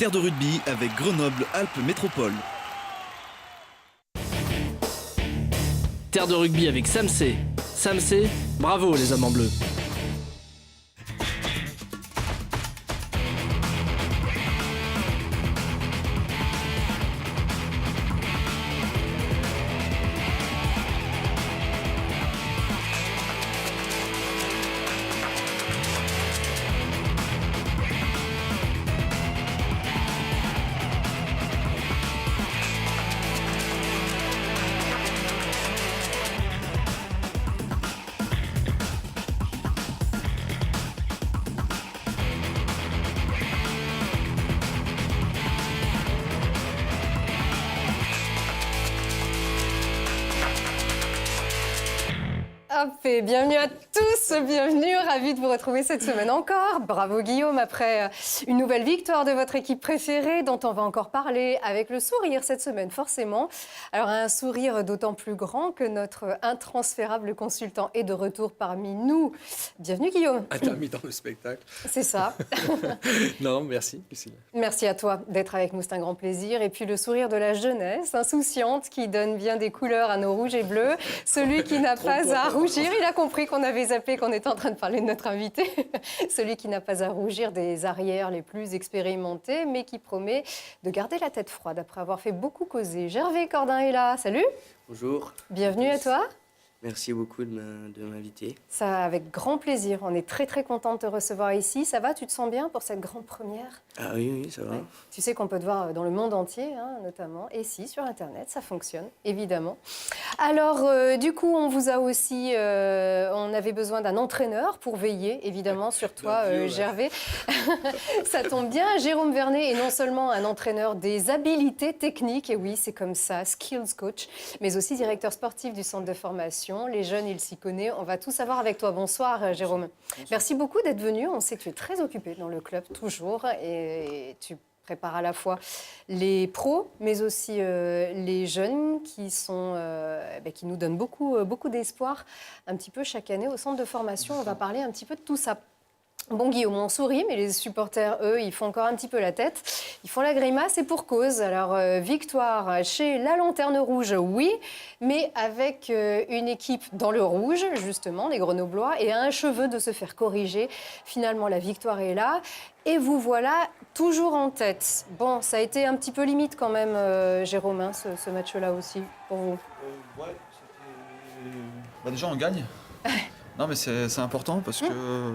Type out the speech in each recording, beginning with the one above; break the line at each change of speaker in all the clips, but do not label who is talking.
Terre de rugby avec Grenoble-Alpes Métropole.
Terre de rugby avec Samsé. Samsé, bravo les hommes en bleu.
Et bienvenue à tous, bienvenue, ravi de vous retrouver cette semaine encore. Bravo Guillaume, après une nouvelle victoire de votre équipe préférée dont on va encore parler avec le sourire cette semaine forcément. Alors un sourire d'autant plus grand que notre intransférable consultant est de retour parmi nous. Bienvenue Guillaume.
Intermis dans le spectacle.
C'est ça.
Non, merci Lucille.
Merci à toi d'être avec nous, c'est un grand plaisir. Et puis le sourire de la jeunesse, insouciante, qui donne bien des couleurs à nos rouges et bleus. Celui qui n'a pas à rougir, il a compris qu'on avait zappé, qu'on était en train de parler de notre invité. Celui qui n'a pas à rougir des arrières les plus expérimentés, mais qui promet de garder la tête froide après avoir fait beaucoup causer. Gervais Cordin est là, salut.
Bonjour.
Bienvenue à toi.
Merci beaucoup de m'inviter.
Ça, avec grand plaisir. On est très très content de te recevoir ici. Ça va, tu te sens bien pour cette grande première?
Ah oui, ça va.
Ouais. Tu sais qu'on peut te voir dans le monde entier, hein, notamment, et si, sur Internet, ça fonctionne, évidemment. Alors, du coup, on vous a aussi... on avait besoin d'un entraîneur pour veiller, évidemment, sur toi, Gervais. Ça tombe bien, Jérôme Vernet est non seulement un entraîneur des habilités techniques, et oui, c'est comme ça, skills coach, mais aussi directeur sportif du centre de formation. Les jeunes, il s'y connaît. On va tout savoir avec toi. Bonsoir, Jérôme. Bonsoir. Merci beaucoup d'être venu. On sait que tu es très occupé dans le club, toujours. Et tu prépares à la fois les pros, mais aussi les jeunes qui nous donnent beaucoup d'espoir un petit peu chaque année au centre de formation. On va parler un petit peu de tout ça. Bon, Guillaume, on sourit, mais les supporters, eux, ils font encore un petit peu la tête. Ils font la grimace et pour cause. Alors, victoire chez la Lanterne Rouge, oui, mais avec une équipe dans le rouge, justement, les Grenoblois, et à un cheveu de se faire corriger. Finalement, la victoire est là. Et vous voilà toujours en tête. Bon, ça a été un petit peu limite quand même, Jérôme, hein, ce match-là aussi, pour vous.
Ouais, déjà, on gagne. Non, mais c'est important parce que...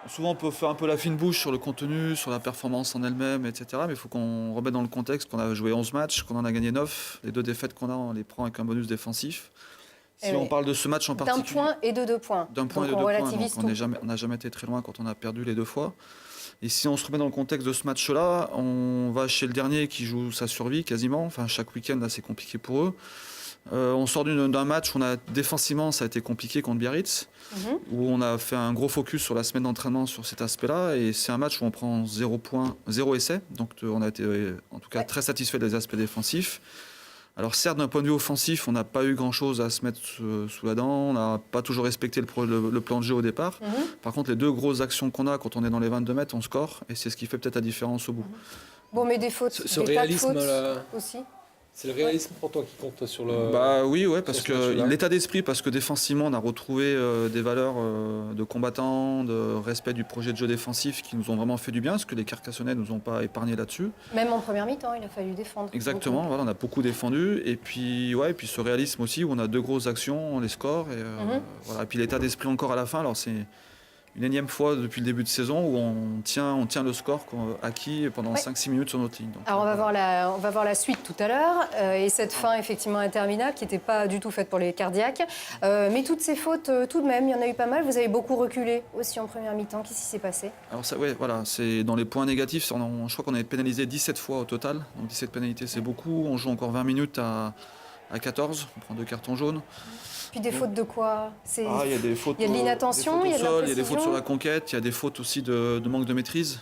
Souvent, on peut faire un peu la fine bouche sur le contenu, sur la performance en elle-même, etc. Mais il faut qu'on remette dans le contexte qu'on a joué 11 matchs, qu'on en a gagné 9. Les 2 défaites qu'on a, on les prend avec un bonus défensif. Si on parle de ce match en particulier...
D'un point et de 2 points.
D'un point et de 2 points. Donc on n'a jamais été très loin quand on a perdu les 2 fois. Et si on se remet dans le contexte de ce match-là, on va chez le dernier qui joue sa survie quasiment. Enfin, chaque week-end, là, c'est compliqué pour eux. On sort d'un match où défensivement, ça a été compliqué contre Biarritz, où on a fait un gros focus sur la semaine d'entraînement sur cet aspect-là. Et c'est un match où on prend 0 essai. Donc on a été en tout cas très satisfait des aspects défensifs. Alors certes, d'un point de vue offensif, on n'a pas eu grand-chose à se mettre sous la dent. On n'a pas toujours respecté le plan de jeu au départ. Par contre, les 2 grosses actions qu'on a quand on est dans les 22 mètres, on score. Et c'est ce qui fait peut-être la différence au bout.
Bon, mais des fautes,
ce
des
réalisme,
tas de fautes aussi.
C'est le réalisme pour toi qui compte sur le...
Bah oui, ouais, parce que l'état d'esprit, parce que défensivement, on a retrouvé des valeurs de combattants, de respect du projet de jeu défensif qui nous ont vraiment fait du bien, parce que les Carcassonnais ne nous ont pas épargnés là-dessus.
Même en première mi-temps, il a fallu défendre.
Exactement, voilà, on a beaucoup défendu. Et puis ce réalisme aussi, où on a 2 grosses actions, on les score. Et, voilà. Et puis l'état d'esprit encore à la fin, alors c'est... Une énième fois depuis le début de saison où on tient le score acquis pendant 5-6 minutes sur notre ligne. Donc,
alors on va voir la suite tout à l'heure et cette fin effectivement interminable qui n'était pas du tout faite pour les cardiaques. Mais toutes ces fautes, tout de même, il y en a eu pas mal. Vous avez beaucoup reculé aussi en première mi-temps. Qu'est-ce qui s'est passé? Alors
ça, voilà, c'est dans les points négatifs. Je crois qu'on avait pénalisé 17 fois au total. Donc 17 pénalités, c'est beaucoup. On joue encore 20 minutes à 14. On prend 2 cartons jaunes.
Puis des fautes de quoi?
Il y a des fautes.
Il y a de l'inattention, il y a de l'imprécision.
Il y a des fautes sur la conquête, il y a des fautes aussi de manque de maîtrise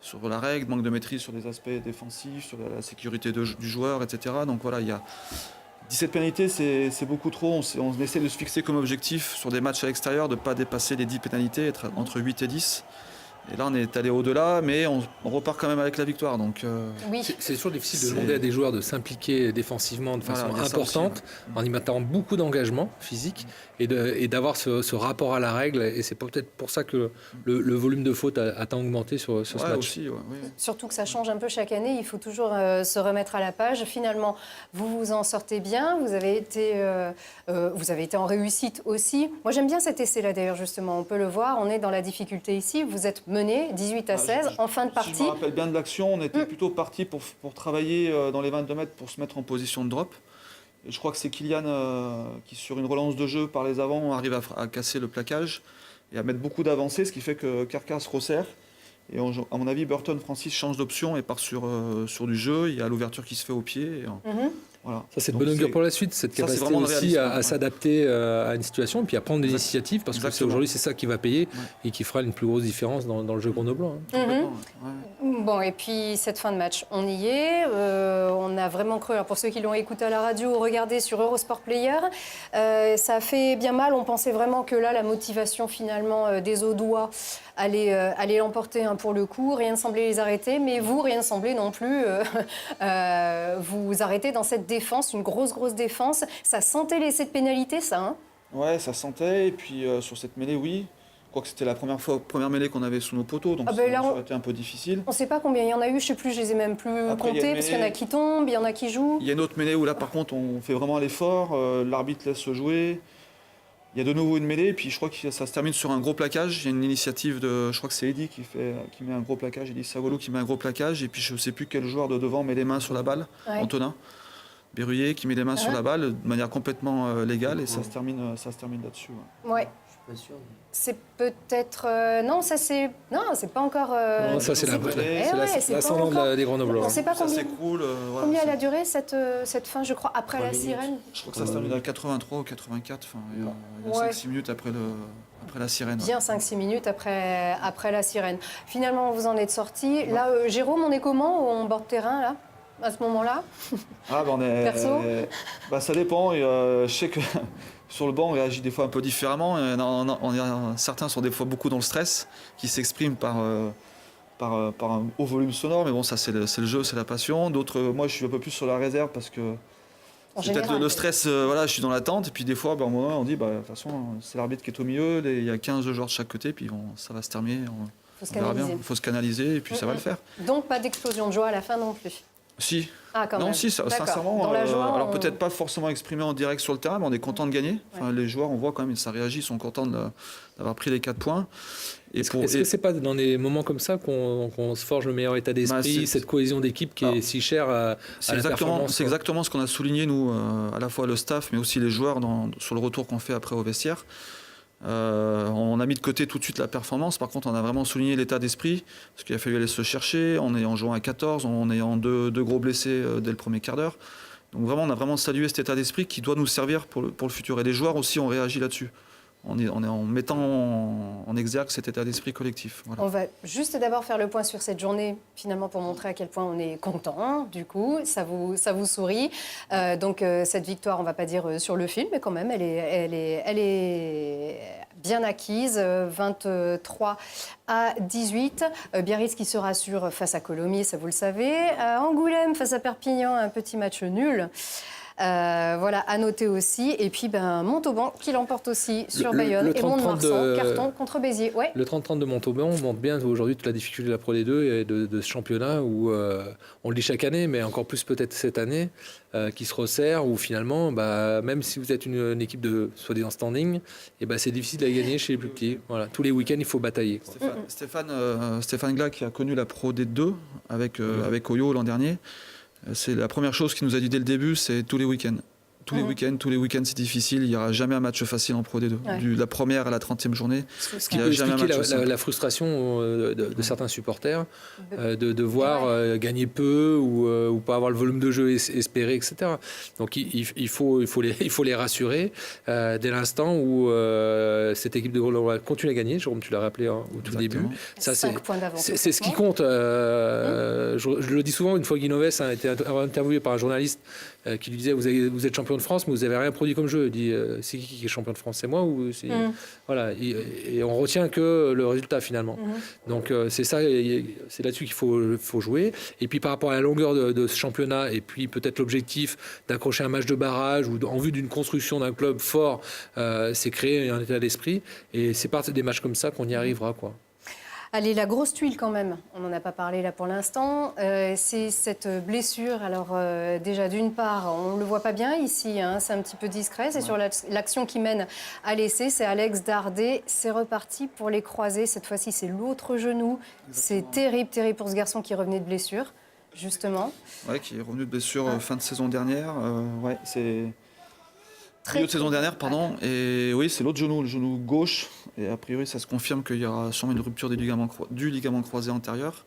sur la règle, manque de maîtrise sur des aspects défensifs, sur la sécurité du joueur, etc. Donc voilà, il y a 17 pénalités, c'est beaucoup trop. On essaie de se fixer comme objectif sur des matchs à l'extérieur de ne pas dépasser les 10 pénalités, être entre 8 et 10. Et là, on est allé au-delà, mais on repart quand même avec la victoire. Donc,
Oui.
C'est toujours difficile de demander à des joueurs de s'impliquer défensivement de façon
Voilà, il y a ça
importante,
aussi,
en y mettant beaucoup d'engagement physique et d'avoir ce rapport à la règle. Et c'est peut-être pour ça que le volume de fautes a tant augmenté sur ce match.
aussi, oui.
Surtout que ça change un peu chaque année, il faut toujours se remettre à la page. Finalement, vous vous en sortez bien, vous avez été en réussite aussi. Moi, j'aime bien cet essai-là d'ailleurs, justement, on peut le voir, on est dans la difficulté ici, vous êtes mené 18 à 16 en fin de partie.
Si je me rappelle bien de l'action, on était plutôt parti pour travailler dans les 22 mètres pour se mettre en position de drop. Et je crois que c'est Kylian qui, sur une relance de jeu par les avants, arrive à casser le plaquage et à mettre beaucoup d'avancées, ce qui fait que Carcasse resserre. Et à mon avis, Burton Francis change d'option et part sur du jeu. Il y a l'ouverture qui se fait au pied. Voilà.
Ça, c'est de
Donc
bon augure pour la suite, cette capacité
vraiment le
aussi
réalisme,
à s'adapter à une situation et puis à prendre des initiatives, parce que aujourd'hui, c'est ça qui va payer et qui fera une plus grosse différence dans le jeu grenoblois.
Complètement,
Bon, et puis cette fin de match, on y est. On a vraiment cru, alors pour ceux qui l'ont écouté à la radio ou regardé sur Eurosport Player, ça a fait bien mal. On pensait vraiment que là, la motivation finalement des Audois allait l'emporter pour le coup. Rien ne semblait les arrêter, mais vous, rien ne semblait non plus vous arrêter dans cette défense, une grosse défense. Ça sentait l'essai de pénalité, ça, hein?
Ouais, ça sentait. Et puis sur cette mêlée, oui. Je crois que c'était la première mêlée qu'on avait sous nos poteaux, donc ça aurait été un peu difficile.
On ne sait pas combien il y en a eu, je ne sais plus, je les ai même plus comptés, parce qu'il y en a qui tombent, il y en a qui jouent.
Il y a une autre mêlée où là, par contre, on fait vraiment l'effort, l'arbitre laisse se jouer. Il y a de nouveau une mêlée, et puis je crois que ça se termine sur un gros plaquage. Il y a une initiative je crois que c'est Eddy qui met un gros plaquage, Eddy Savolo qui met un gros plaquage, et puis je ne sais plus quel joueur de devant met les mains sur la balle, Antonin Berruyer qui met les mains sur la balle de manière complètement légale, et ça se termine là-dessus.
Ouais.
Pas sûr.
C'est peut-être... non, ça c'est... Non, c'est pas encore...
Non, ça, c'est l'ascendant des Grenoblois.
On ne sait pas
Ça
combien,
s'écroule.
combien elle a duré cette fin, je crois, après la sirène.
Je crois que ça se termine à 83 ou 84, enfin, il y a 5-6 minutes après la sirène.
Bien 5-6 minutes après la sirène. Finalement, vous en êtes sorti. Là, Jérôme, on est comment en bord de terrain, là, à ce moment-là? Perso
ça dépend. Et, je sais que sur le banc, on réagit des fois un peu différemment. Certains sont des fois beaucoup dans le stress, qui s'expriment par un haut volume sonore. Mais bon, ça, c'est le jeu, c'est la passion. D'autres, moi, je suis un peu plus sur la réserve parce que c'est peut-être le stress. Je suis dans l'attente. Et puis des fois, au moment on dit, de toute façon, c'est l'arbitre qui est au milieu. Il y a 15 joueurs de chaque côté. Puis ça va se terminer. Il faut se canaliser et puis ça va le faire.
Donc, pas d'explosion de joie à la fin non plus?
Si.
Ah, quand même.
Non, si, sincèrement.
Dans la joie,
alors peut-être pas forcément exprimé en direct sur le terrain, mais on est content de gagner. Enfin, les joueurs, on voit quand même, ça réagit, ils sont contents d'avoir pris les 4 points.
Est-ce que c'est pas dans des moments comme ça qu'on se forge le meilleur état d'esprit, cette cohésion d'équipe qui est si chère à la performance?
C'est exactement ce qu'on a souligné, nous, à la fois le staff, mais aussi les joueurs sur le retour qu'on fait après au vestiaire. On a mis de côté tout de suite la performance. Par contre, on a vraiment souligné l'état d'esprit, parce qu'il a fallu aller se chercher. On est en jouant à 14, on est en deux gros blessés dès le premier quart d'heure. Donc vraiment, on a vraiment salué cet état d'esprit qui doit nous servir pour le futur. Et les joueurs aussi ont réagi là-dessus. On est en mettant en exergue cet état d'esprit collectif. Voilà.
On va juste d'abord faire le point sur cette journée, finalement, pour montrer à quel point on est content, du coup, ça vous sourit. Donc cette victoire, on ne va pas dire sur le fil, mais quand même, elle est bien acquise, 23 à 18. Biarritz qui se rassure face à Colomiers, ça vous le savez. Angoulême face à Perpignan, un petit match nul. Voilà, à noter aussi. Et puis Montauban qui l'emporte aussi sur Bayonne et Mont-de-Marsan, carton contre Béziers. Ouais.
Le 30-30 de Montauban montre bien aujourd'hui toute la difficulté de la Pro D2 et de ce championnat où on le dit chaque année, mais encore plus peut-être cette année, qui se resserre, où finalement, même si vous êtes une équipe de soi-disant standing, c'est difficile à gagner chez les plus petits. Voilà, tous les week-ends, il faut batailler.
Stéphane Glas qui a connu la Pro D2 avec Oyo l'an dernier. C'est la première chose qu'il nous a dit dès le début, c'est tous les week-ends. Tous les week-ends, c'est difficile. Il n'y aura jamais un match facile en Pro D2.
Ouais.
De la première à la 30e journée.
Ce qui peut expliquer la frustration de certains supporters, de voir gagner peu ou pas avoir le volume de jeu espéré, etc. Donc il faut les rassurer dès l'instant où cette équipe de Grenoble continue à gagner. Jérôme, tu l'as rappelé au tout début. Ça,
5 points d'avance.
C'est ce qui compte. Je le dis souvent, une fois Guy Novès a été interviewé par un journaliste qui lui disait vous êtes champion de France, mais vous n'avez rien produit comme jeu. Il dit, c'est qui est champion de France? C'est moi ou c'est... Voilà. Et on retient que le résultat finalement. Donc c'est ça, c'est là-dessus qu'il faut jouer. Et puis par rapport à la longueur de ce championnat, et puis peut-être l'objectif d'accrocher un match de barrage ou en vue d'une construction d'un club fort, c'est créer un état d'esprit. Et c'est par des matchs comme ça qu'on y arrivera, quoi.
Allez, la grosse tuile quand même, on n'en a pas parlé là pour l'instant, c'est cette blessure. Alors déjà d'une part, on ne le voit pas bien ici, hein, c'est un petit peu discret, c'est sur l'action qui mène à l'essai, c'est Alex Dardet, c'est reparti pour les croisés, cette fois-ci c'est l'autre genou. Exactement. C'est terrible pour ce garçon qui revenait de blessure, justement.
Oui, qui est revenu de blessure fin de saison dernière, c'est... Milieu de saison dernière, pardon. Et oui, c'est l'autre genou, le genou gauche. Et a priori, ça se confirme qu'il y aura sûrement une rupture du ligament croisé antérieur.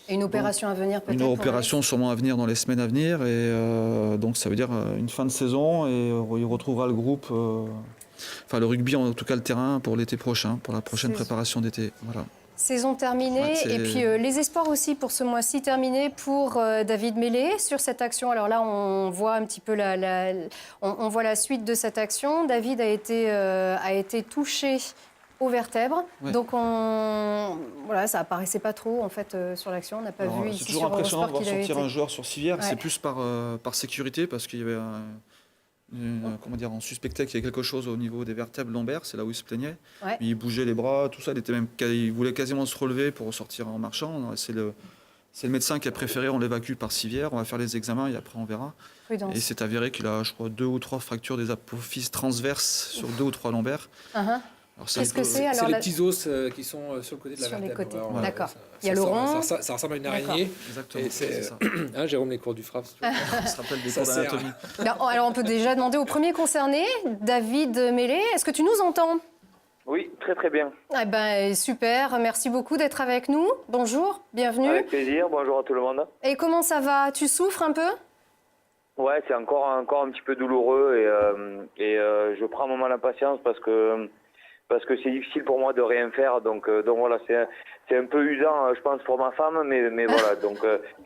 Et une opération à venir peut-être?
Une opération sûrement à venir dans les semaines à venir. Et donc ça veut dire une fin de saison. Et il retrouvera le groupe, le rugby, en tout cas le terrain, pour l'été prochain, pour la prochaine préparation d'été. Voilà. Saison
terminée, et puis les espoirs aussi pour ce mois-ci terminé pour David Mêlé sur cette action. Alors là, on voit un petit peu on voit la suite de cette action. David a été touché aux vertèbres, donc ça apparaissait pas trop en fait sur l'action. On n'a pas vu ici sur Eurosport. C'est toujours impressionnant de voir sortir un joueur sur civière. C'est plus par sécurité parce qu'il y avait on suspectait qu'il y avait quelque chose au niveau des vertèbres lombaires, c'est là où il se plaignait. Il bougeait les bras, tout ça, il voulait quasiment se relever pour sortir en marchant. C'est le médecin qui a préféré, on l'évacue par civière, on va faire les examens et après on verra. Prudence. Et c'est avéré qu'il a, je crois, 2 ou 3 fractures des apophyses transverses sur 2 ou 3 lombaires. Qu'est-ce que c'est?
C'est les petits os qui sont sur le côté de la vertèbre.
Sur les côtés, d'accord. Il y a le rond.
Ça ressemble à une araignée.
Exactement,
c'est ça. Jérôme, les cours du FRAP.
On se rappelle des cours d'anatomie.
Alors on peut déjà demander au premier concerné, David Mêlé, est-ce que tu nous entends?
Oui, très très bien.
Super, merci beaucoup d'être avec nous. Bonjour, bienvenue.
Avec plaisir, bonjour à tout le monde.
Et comment ça va? Tu souffres un peu?
Ouais, c'est encore un petit peu douloureux et je prends mon mal en patience parce que c'est difficile pour moi de rien faire, donc voilà, c'est un peu usant, je pense, pour ma femme, mais voilà, donc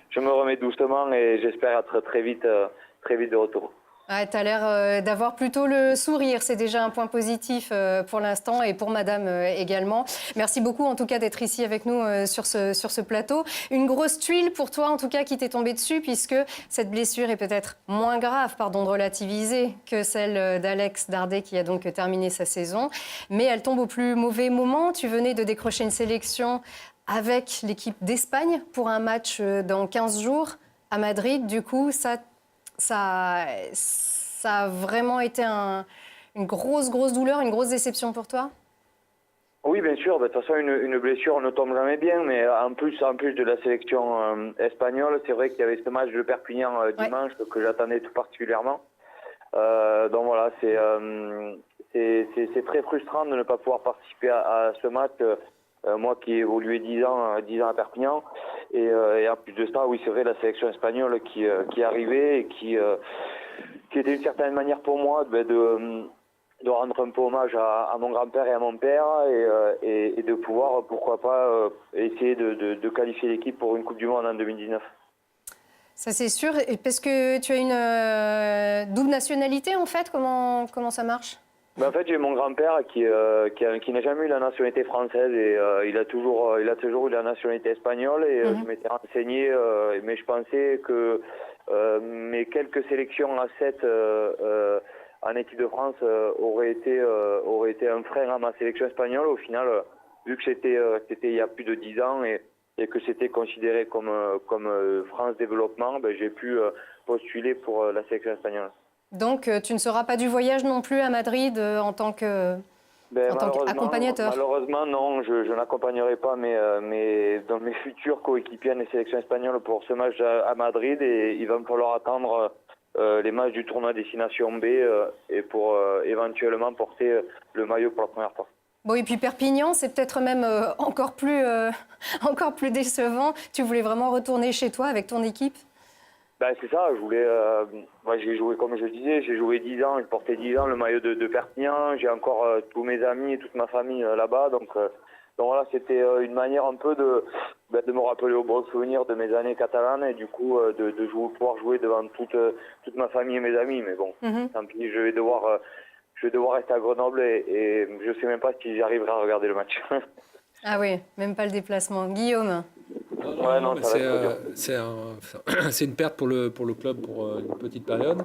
je me remets doucement et j'espère être très vite de retour.
Tu as l'air d'avoir plutôt le sourire, c'est déjà un point positif pour l'instant et pour madame également. Merci beaucoup en tout cas d'être ici avec nous sur ce plateau. Une grosse tuile pour toi en tout cas qui t'est tombée dessus puisque cette blessure est peut-être moins grave, pardon de relativiser, que celle d'Alex Dardet qui a donc terminé sa saison. Mais elle tombe au plus mauvais moment. Tu venais de décrocher une sélection avec l'équipe d'Espagne pour un match dans 15 jours à Madrid. Du coup, ça a vraiment été une grosse douleur, une grosse déception pour toi?
Oui, bien sûr. De toute façon, une blessure ne tombe jamais bien, mais en plus de la sélection espagnole, c'est vrai qu'il y avait ce match de Perpignan dimanche que j'attendais tout particulièrement. Donc voilà, c'est très frustrant de ne pas pouvoir participer à ce match. Moi qui ai évolué 10 ans à Perpignan. Et en plus de ça, oui, c'est vrai, la sélection espagnole qui est arrivée et qui était d'une certaine manière pour moi de rendre un peu hommage à mon grand-père et à mon père et de pouvoir, pourquoi pas, essayer de qualifier l'équipe pour une Coupe du Monde en 2019.
Ça, c'est sûr. Et parce que tu as une double nationalité, en fait, comment ça marche?
En fait, j'ai mon grand-père qui n'a jamais eu la nationalité française et il a toujours eu la nationalité espagnole et je m'étais renseigné, mais je pensais que mes quelques sélections à 7 en équipe de France auraient été un frein à ma sélection espagnole. Au final, vu que c'était il y a plus de 10 ans et que c'était considéré comme France Développement, j'ai pu postuler pour la sélection espagnole.
Donc, tu ne seras pas du voyage non plus à Madrid en tant qu'accompagnateur?
Malheureusement, non. Je n'accompagnerai pas mes futurs coéquipiers des sélections espagnoles pour ce match à Madrid. Et il va me falloir attendre les matchs du tournoi Destination B et pour éventuellement porter le maillot pour la première fois.
Bon, et puis Perpignan, c'est peut-être même encore plus décevant. Tu voulais vraiment retourner chez toi avec ton équipe?
C'est ça, j'ai joué, comme je disais, j'ai joué 10 ans, j'ai porté 10 ans le maillot de Perpignan, j'ai encore tous mes amis et toute ma famille là-bas, donc voilà, c'était une manière un peu de me rappeler aux bons souvenirs de mes années catalanes et du coup de pouvoir jouer devant toute ma famille et mes amis. Mais bon, tant pis, je vais devoir rester à Grenoble et je ne sais même pas si j'arriverai à regarder le match.
Ah oui, même pas le déplacement. Guillaume?
Non,
c'est une perte pour le club pour une petite période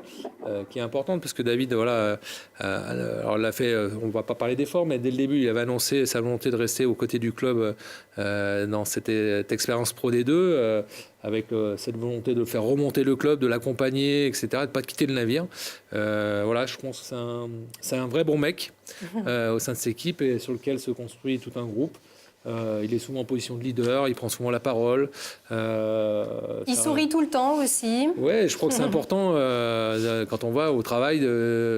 qui est importante parce que David, voilà, alors l'a fait. On va pas parler d'efforts, mais dès le début, il avait annoncé sa volonté de rester aux côtés du club dans cette expérience Pro D2, avec cette volonté de faire remonter le club, de l'accompagner, etc., de pas quitter le navire. Voilà, je pense que c'est un vrai bon mec au sein de cette équipe et sur lequel se construit tout un groupe. Il est souvent en position de leader, il prend souvent la parole.
Il sourit tout le temps aussi.
Ouais, je crois que c'est important quand on va au travail,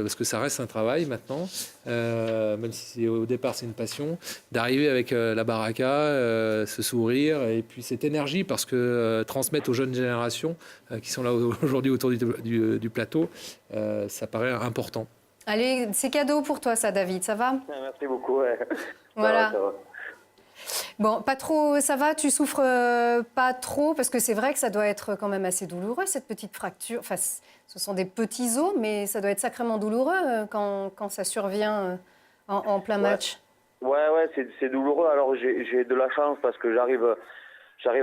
parce que ça reste un travail maintenant, même si au départ c'est une passion, d'arriver avec la baraka, ce sourire et puis cette énergie, parce que transmettre aux jeunes générations qui sont là aujourd'hui autour du plateau, ça paraît important.
Allez, c'est cadeau pour toi ça, David, ça va?
Merci beaucoup. Ouais.
Voilà.
Ça va.
Bon, pas trop, ça va? Tu souffres pas trop? Parce que c'est vrai que ça doit être quand même assez douloureux, cette petite fracture. Enfin, ce sont des petits os, mais ça doit être sacrément douloureux quand ça survient en plein match.
Ouais, c'est douloureux. Alors, j'ai de la chance parce que j'arrive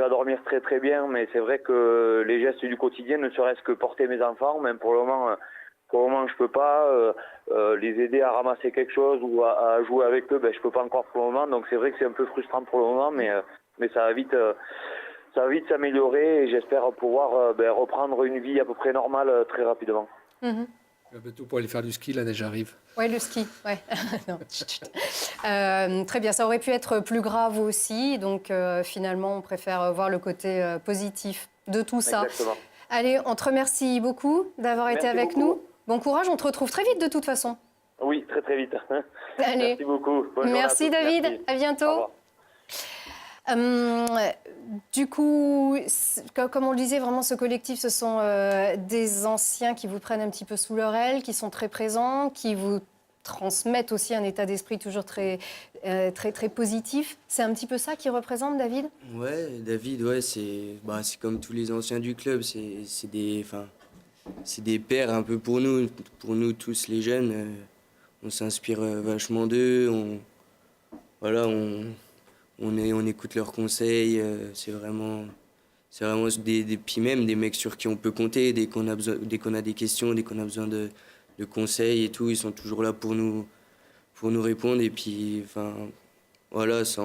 à dormir très très bien, mais c'est vrai que les gestes du quotidien, ne serait-ce que porter mes enfants, même pour le moment, je peux pas les aider à ramasser quelque chose ou à jouer avec eux, je peux pas encore pour le moment. Donc c'est vrai que c'est un peu frustrant pour le moment, mais ça va vite s'améliorer et j'espère pouvoir reprendre une vie à peu près normale très rapidement.
Bientôt pour aller faire du ski, là déjà arrive.
Oui, le ski, ouais. Non, très bien, ça aurait pu être plus grave aussi, donc finalement on préfère voir le côté positif de tout ça.
Exactement.
Allez, on te remercie beaucoup d'avoir été avec nous. Bon courage, on te retrouve très vite de toute façon.
Oui, très très vite.
Allez.
Merci beaucoup. Bonne
Merci
journée à tous.
David,
Merci.
à bientôt.
Au revoir.
Du coup, comme on le disait, vraiment ce collectif, ce sont des anciens qui vous prennent un petit peu sous leur aile, qui sont très présents, qui vous transmettent aussi un état d'esprit toujours très positif. C'est un petit peu ça qui représente, David?
Ouais, David, ouais, c'est comme tous les anciens du club, c'est des pères un peu pour nous tous les jeunes. On s'inspire vachement d'eux, on écoute leurs conseils. C'est vraiment puis même des mecs sur qui on peut compter dès qu'on a des questions, dès qu'on a besoin de conseils et tout. Ils sont toujours là pour nous répondre et puis voilà, ça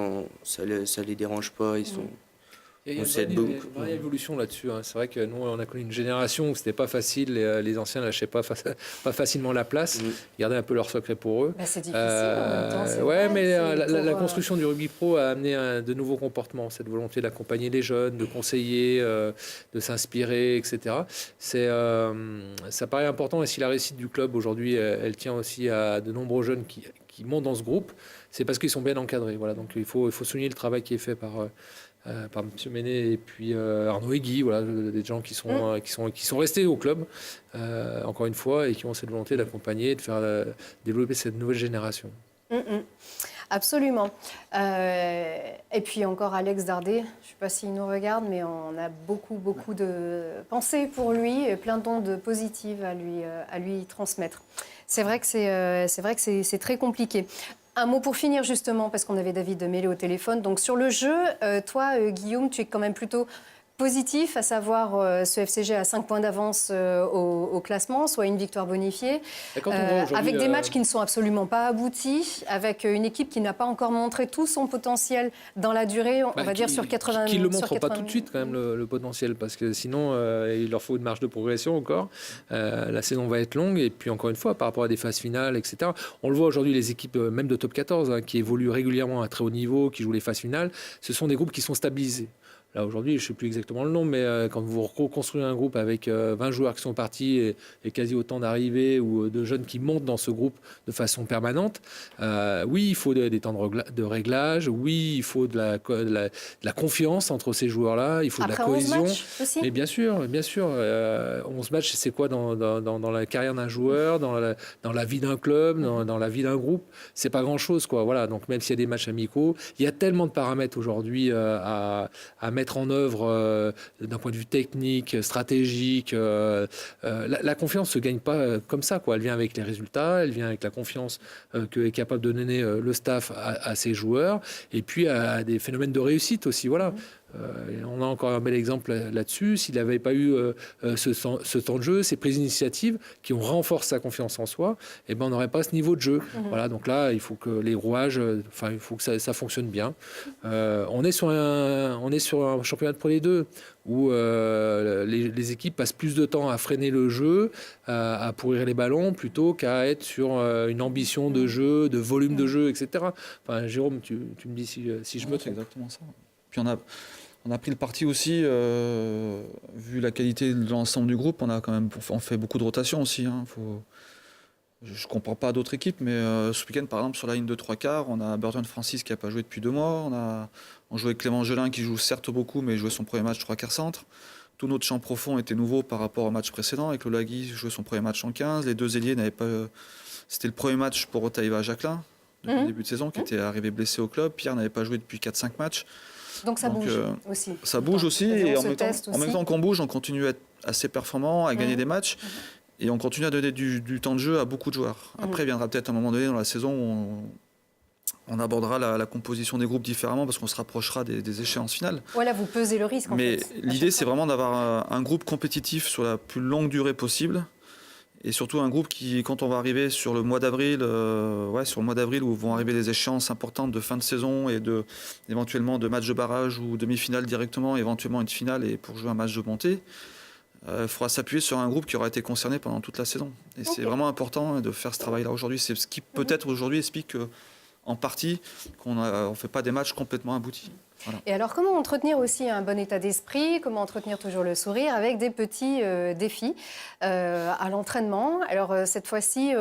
les dérange pas.
Il y a une vraie évolution là-dessus. C'est vrai que nous, on a connu une génération où c'était pas facile. Les anciens ne lâchaient pas facilement la place. Ils gardaient un peu leur secret pour eux.
C'est difficile en même temps.
Ouais, mais la construction du rugby pro a amené de nouveaux comportements. Cette volonté d'accompagner les jeunes, de conseiller, de s'inspirer, etc. Ça paraît important. Et si la réussite du club aujourd'hui, elle tient aussi à de nombreux jeunes qui montent dans ce groupe, c'est parce qu'ils sont bien encadrés. Voilà. Donc il faut souligner le travail qui est fait par M. Ménet et puis Arnaud Egui, voilà, des gens qui sont restés au club, encore une fois, et qui ont cette volonté d'accompagner, de faire développer cette nouvelle génération.
Absolument. Et puis encore Alex Dardet, je ne sais pas s'il nous regarde, mais on a beaucoup de pensées pour lui, et plein d'ondes positives à lui transmettre. C'est vrai que c'est très compliqué. Un mot pour finir justement, parce qu'on avait David Mêlé au téléphone. Donc sur le jeu, toi, Guillaume, tu es quand même plutôt positif, à savoir ce FCG à 5 points d'avance au classement, soit une victoire bonifiée, avec des matchs qui ne sont absolument pas aboutis, avec une équipe qui n'a pas encore montré tout son potentiel dans la durée, on va dire sur 80 minutes.
Qui ne le montre pas tout de suite quand même le potentiel, parce que sinon il leur faut une marge de progression encore. La saison va être longue, et puis encore une fois, par rapport à des phases finales, etc. On le voit aujourd'hui, les équipes même de top 14, qui évoluent régulièrement à très haut niveau, qui jouent les phases finales, ce sont des groupes qui sont stabilisés. là aujourd'hui, je ne sais plus exactement le nom, mais quand vous reconstruisez un groupe avec 20 joueurs qui sont partis et quasi autant d'arrivées ou de jeunes qui montent dans ce groupe de façon permanente, oui, il faut des temps de réglage, oui, il faut de la confiance entre ces joueurs-là, il faut
Après
de la cohésion.
11 matchs aussi.
Mais bien sûr, 11 matchs, c'est quoi dans la carrière d'un joueur, dans la vie d'un club, dans la vie d'un groupe, c'est pas grand-chose, quoi. Voilà, donc même s'il y a des matchs amicaux, il y a tellement de paramètres aujourd'hui à mettre en œuvre d'un point de vue technique, stratégique. La confiance se gagne pas comme ça, quoi. Elle vient avec les résultats, elle vient avec la confiance que est capable de donner le staff à ses joueurs, et puis à des phénomènes de réussite aussi, voilà. On a encore un bel exemple là-dessus. S'il n'avait pas eu ce temps de jeu, ces prises d'initiative qui ont renforcé sa confiance en soi, eh ben, on n'aurait pas ce niveau de jeu. Voilà, donc là, il faut que les rouages, il faut que ça fonctionne bien. On est sur un championnat de Pro D2 où les équipes passent plus de temps à freiner le jeu, à pourrir les ballons, plutôt qu'à être sur une ambition de jeu, de volume de jeu, etc. Enfin, Jérôme, tu me dis si je me
C'est
trompe.
exactement ça. Puis on a pris le parti aussi, vu la qualité de l'ensemble du groupe, on fait beaucoup de rotation aussi. Hein. Je ne comprends pas d'autres équipes, mais ce week-end, par exemple, sur la ligne de 3/4, on a Burton Francis qui n'a pas joué depuis 2 mois. On jouait Clément Gelin qui joue certes beaucoup, mais jouait son premier match 3/4 centre. Tout notre champ profond était nouveau par rapport au match précédent, avec Lolagui jouait son premier match en 15. Les 2 ailiers n'avaient pas... C'était le premier match pour Otaïva Jacquelin, depuis le début de saison, qui était arrivé blessé au club. Pierre n'avait pas joué depuis 4-5 matchs.
Donc ça bouge aussi.
Ça bouge aussi, et en même temps qu'on bouge, on continue à être assez performant, à gagner des matchs, et on continue à donner du temps de jeu à beaucoup de joueurs. Après, il viendra peut-être un moment donné dans la saison où on abordera la composition des groupes différemment, parce qu'on se rapprochera des échéances finales.
Voilà, vous pesez le risque.
Mais l'idée, c'est vraiment d'avoir un groupe compétitif sur la plus longue durée possible. Et surtout un groupe qui, quand on va arriver sur le mois d'avril, où vont arriver des échéances importantes de fin de saison et éventuellement de matchs de barrage ou demi-finale directement, éventuellement une finale et pour jouer un match de montée, il faudra s'appuyer sur un groupe qui aura été concerné pendant toute la saison. Et c'est vraiment important de faire ce travail-là aujourd'hui. C'est ce qui peut-être aujourd'hui explique en partie qu'on ne fait pas des matchs complètement aboutis. Voilà.
Et alors, comment entretenir aussi un bon état d'esprit? Comment entretenir toujours le sourire avec des petits défis à l'entraînement? Alors, cette fois-ci,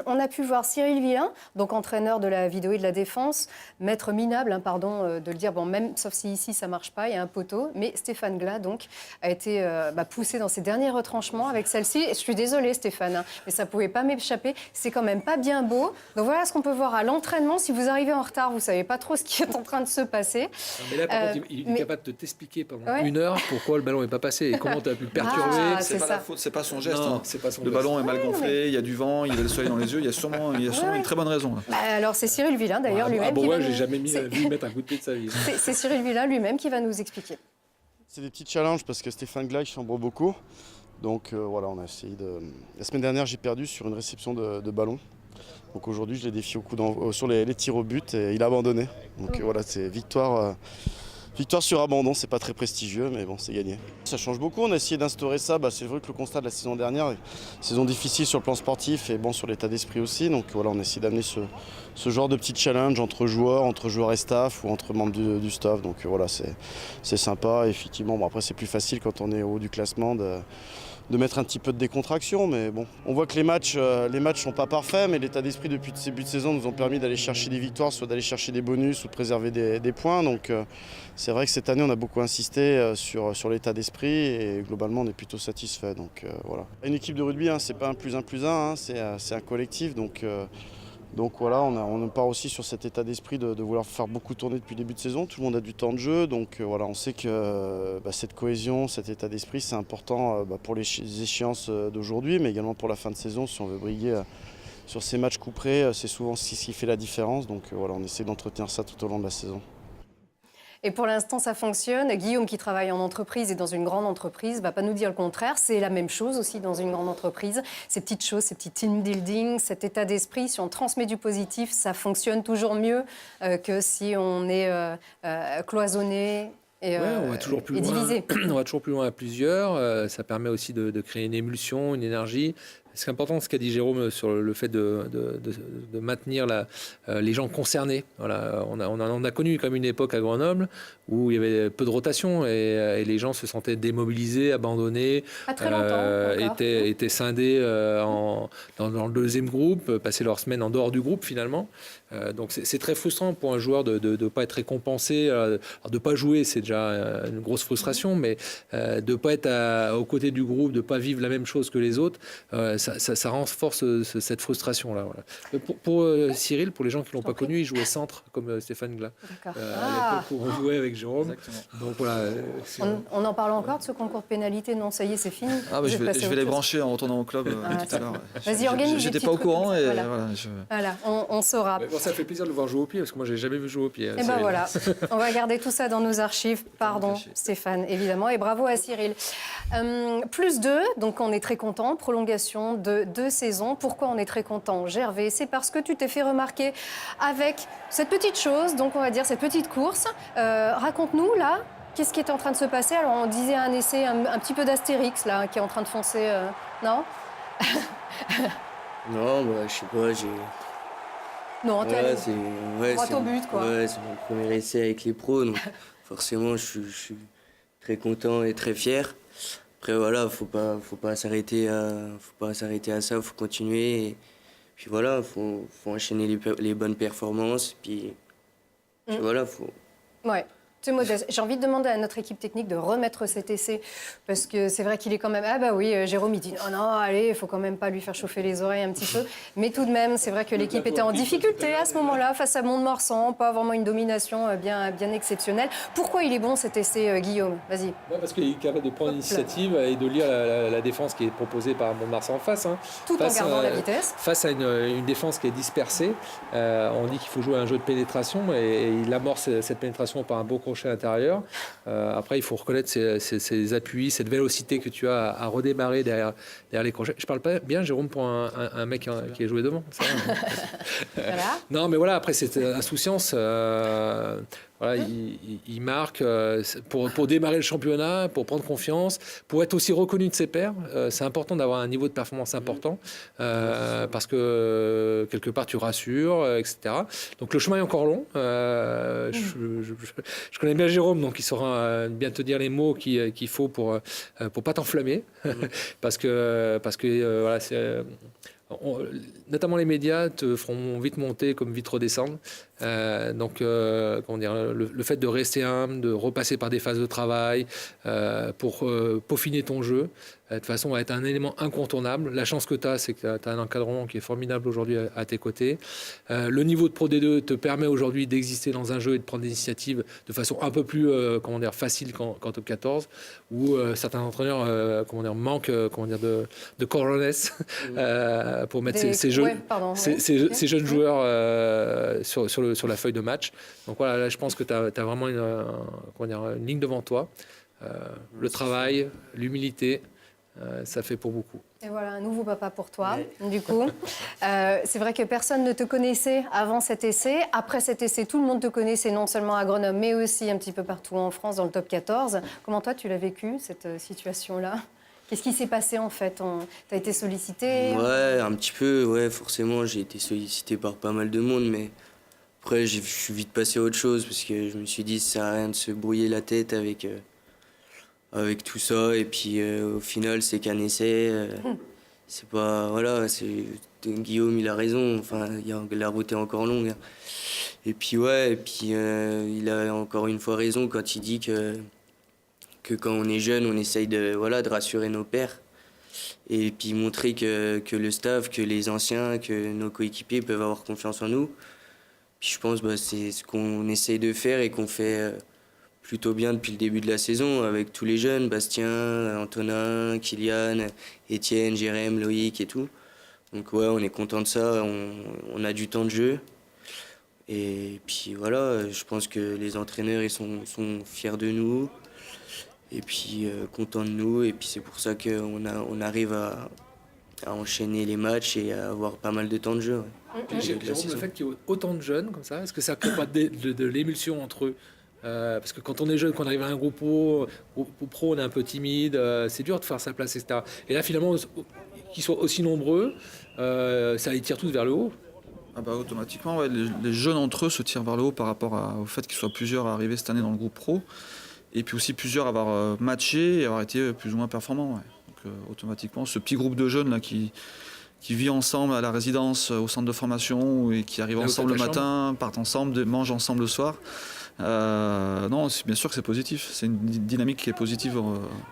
on a pu voir Cyril Villain, donc entraîneur de la vidéo et de la défense, maître minable, de le dire, bon, même, sauf si ici, ça ne marche pas, il y a un poteau. Mais Stéphane Glas, donc, a été poussé dans ses derniers retranchements avec celle-ci. Je suis désolée, Stéphane, mais ça ne pouvait pas m'échapper. C'est quand même pas bien beau. Donc, voilà ce qu'on peut voir à l'entraînement. Si vous arrivez en retard, vous ne savez pas trop ce qui est en train de se passer.
Mais là, par contre, il est capable de t'expliquer pendant 1 heure pourquoi le ballon n'est pas passé et comment tu as pu le perturber.
C'est pas la faute, c'est pas son geste.
Non, c'est pas son
le
geste.
ballon est mal gonflé, il y a du vent, il y a le soleil dans les yeux, il y a sûrement une très bonne raison.
Alors, c'est Cyril Villain, d'ailleurs, lui-même.
J'ai jamais vu mettre un coup de pied de sa vie.
C'est Cyril Villain lui-même qui va nous expliquer.
C'est des petits challenges parce que Stéphane Glas chambre beaucoup. Donc voilà, on a essayé de... La semaine dernière, j'ai perdu sur une réception de ballon. Donc aujourd'hui, je l'ai défié sur les tirs au but et il a abandonné. Donc voilà, c'est victoire sur abandon. C'est pas très prestigieux, mais bon, c'est gagné. Ça change beaucoup. On a essayé d'instaurer ça. C'est vrai que le constat de la saison dernière, saison difficile sur le plan sportif et bon sur l'état d'esprit aussi. Donc voilà, on essaie d'amener ce genre de petits challenges entre joueurs et staff ou entre membres du staff. Donc voilà, c'est sympa. Effectivement, bon, après c'est plus facile quand on est au haut du classement de mettre un petit peu de décontraction, mais bon, on voit que les matchs sont pas parfaits, mais l'état d'esprit depuis ce début de saison nous ont permis d'aller chercher des victoires, soit d'aller chercher des bonus ou de préserver des points. Donc c'est vrai que cette année on a beaucoup insisté sur l'état d'esprit et globalement on est plutôt satisfait. Donc voilà. Une équipe de rugby, c'est pas un plus un, c'est un collectif. Donc voilà, on part aussi sur cet état d'esprit de vouloir faire beaucoup tourner depuis le début de saison. Tout le monde a du temps de jeu, donc voilà, on sait que cette cohésion, cet état d'esprit, c'est important pour les échéances d'aujourd'hui, mais également pour la fin de saison. Si on veut briller sur ces matchs couperés, c'est souvent ce qui fait la différence. Donc voilà, on essaie d'entretenir ça tout au long de la saison.
Et pour l'instant, ça fonctionne. Guillaume, qui travaille en entreprise et dans une grande entreprise, ne va pas nous dire le contraire. C'est la même chose aussi dans une grande entreprise. Ces petites choses, ces petits team building, cet état d'esprit, si on transmet du positif, ça fonctionne toujours mieux que si on est cloisonné.
On va toujours plus loin. On va toujours plus loin à plusieurs. Ça permet aussi de créer une émulsion, une énergie. c'est important ce qu'a dit Jérôme sur le fait de maintenir les gens concernés. Voilà, on a connu comme une époque à Grenoble où il y avait peu de rotation et les gens se sentaient démobilisés, abandonnés,
Pas très longtemps,
étaient scindés dans le deuxième groupe, passaient leur semaine en dehors du groupe finalement. Donc c'est très frustrant pour un joueur de ne pas être récompensé. Alors de ne pas jouer, c'est déjà une grosse frustration, mais de ne pas être aux côtés du groupe, de ne pas vivre la même chose que les autres, ça renforce cette frustration-là. Voilà. Pour Cyril, pour les gens qui ne l'ont pas connu, il jouait centre comme Stéphane Glas. À l'époque où on jouait avec Jérôme. Donc voilà.
On en parle encore de ce concours de pénalité? Non, ça y est, c'est fini.
Ah, je vais les brancher en retournant au club tout à l'heure.
Vas-y, organise.
J'étais pas au courant et
voilà, on saura.
Bon, ça fait plaisir de le voir jouer au pied parce que moi, j'ai jamais vu jouer au pied.
Et ben voilà, on va garder tout ça dans nos archives. Pardon, Stéphane, évidemment, et bravo à Cyril. +2, donc on est très content. Prolongation de 2 saisons. Pourquoi on est très content, Gervais? C'est parce que tu t'es fait remarquer avec cette petite chose, donc on va dire cette petite course. Raconte-nous là. Qu'est-ce qui est en train de se passer? Alors, on disait un essai, un petit peu d'Astérix, là, qui est en train de foncer, non?
Non, je sais pas,
Non, t'es droit au but, quoi.
Ouais, c'est mon premier essai avec les pros, donc forcément, je suis très content et très fier. Après, voilà, faut pas s'arrêter à ça, faut continuer. Et puis voilà, faut enchaîner les bonnes performances, puis voilà, faut...
Ouais. C'est modeste. J'ai envie de demander à notre équipe technique de remettre cet essai parce que c'est vrai qu'il est quand même... Ah bah oui, Jérôme, il dit non, allez, il faut quand même pas lui faire chauffer les oreilles un petit peu. Mais tout de même, c'est vrai que l'équipe était en difficulté à ce moment-là face à Mont-de-Marsan, pas vraiment une domination bien exceptionnelle. Pourquoi il est bon cet essai, Guillaume? Vas-y.
Parce qu'il est capable de prendre l'initiative et de lire la défense qui est proposée par Mont-de-Marsan en face.
Tout en gardant la vitesse.
Face à une défense qui est dispersée, on dit qu'il faut jouer un jeu de pénétration et il amorce cette pénétration par un beau crochet intérieur. Après, il faut reconnaître ces appuis, cette vélocité que tu as à redémarrer derrière les crochets. Je parle pas bien, Jérôme, pour un mec qui est joué devant. Ça,
voilà.
Non, mais voilà, après, cette insouciance... Voilà, il marque pour démarrer le championnat, pour prendre confiance, pour être aussi reconnu de ses pairs. C'est important d'avoir un niveau de performance important parce que quelque part tu rassures, etc. Donc le chemin est encore long. Je connais bien Jérôme, donc il saura bien te dire les mots qu'il faut pour pas t'enflammer, parce que voilà, c'est notamment les médias te feront vite monter comme vite redescendre. Donc, comment dire, le fait de rester humble, de repasser par des phases de travail pour peaufiner ton jeu, de toute façon, va être un élément incontournable. La chance que tu as, c'est que tu as un encadrement qui est formidable aujourd'hui à tes côtés. Le niveau de Pro D2 te permet aujourd'hui d'exister dans un jeu et de prendre des initiatives de façon un peu plus facile qu'en Top 14, où certains entraîneurs manquent de cojones pour mettre ces jeunes joueurs sur la feuille de match. Donc voilà, là, je pense que tu as vraiment une ligne devant toi. Le travail, l'humilité, ça fait pour beaucoup.
Et voilà, un nouveau papa pour toi, du coup. C'est vrai que personne ne te connaissait avant cet essai. Après cet essai, tout le monde te connaissait, non seulement à Grenoble, mais aussi un petit peu partout en France, dans le Top 14. Comment toi, tu l'as vécu, cette situation-là? Qu'est-ce qui s'est passé, en fait? Tu as été sollicité?
Ouais, un petit peu, ouais, forcément. J'ai été sollicité par pas mal de monde, mais après, je suis vite passé à autre chose, parce que je me suis dit, ça sert à rien de se brouiller la tête avec tout ça. Et puis, au final, c'est qu'un essai. C'est pas... Voilà, Guillaume, il a raison. Enfin, la route est encore longue. Et puis, ouais, il a encore une fois raison quand il dit que quand on est jeune, on essaye de rassurer nos pairs. Et puis montrer que le staff, que les anciens, que nos coéquipiers peuvent avoir confiance en nous. Puis je pense que c'est ce qu'on essaye de faire et qu'on fait plutôt bien depuis le début de la saison avec tous les jeunes, Bastien, Antonin, Kylian, Étienne, Jérém, Loïc et tout. Donc ouais, on est content de ça, on a du temps de jeu. Et puis voilà, je pense que les entraîneurs ils sont fiers de nous et puis contents de nous. Et puis c'est pour ça qu'on arrive à enchaîner les matchs et à avoir pas mal de temps de jeu. Ouais.
Jérôme, le fait qu'il y ait autant de jeunes comme ça, est-ce que ça crée pas de l'émulsion entre eux? Parce que quand on est jeune, quand on arrive à un groupe pro, on est un peu timide, c'est dur de faire sa place, etc. Et là, finalement, qu'ils soient aussi nombreux, ça les tire tous vers le haut.
Ah bah automatiquement, ouais, les jeunes entre eux se tirent vers le haut par rapport au fait qu'ils soient plusieurs à arriver cette année dans le groupe pro. Et puis aussi plusieurs à avoir matché et avoir été plus ou moins performants. Ouais. Donc automatiquement, ce petit groupe de jeunes là, qui vit ensemble à la résidence, au centre de formation, et qui arrivent ensemble le matin, partent ensemble, mangent ensemble le soir. Non, bien sûr que c'est positif. C'est une dynamique qui est positive.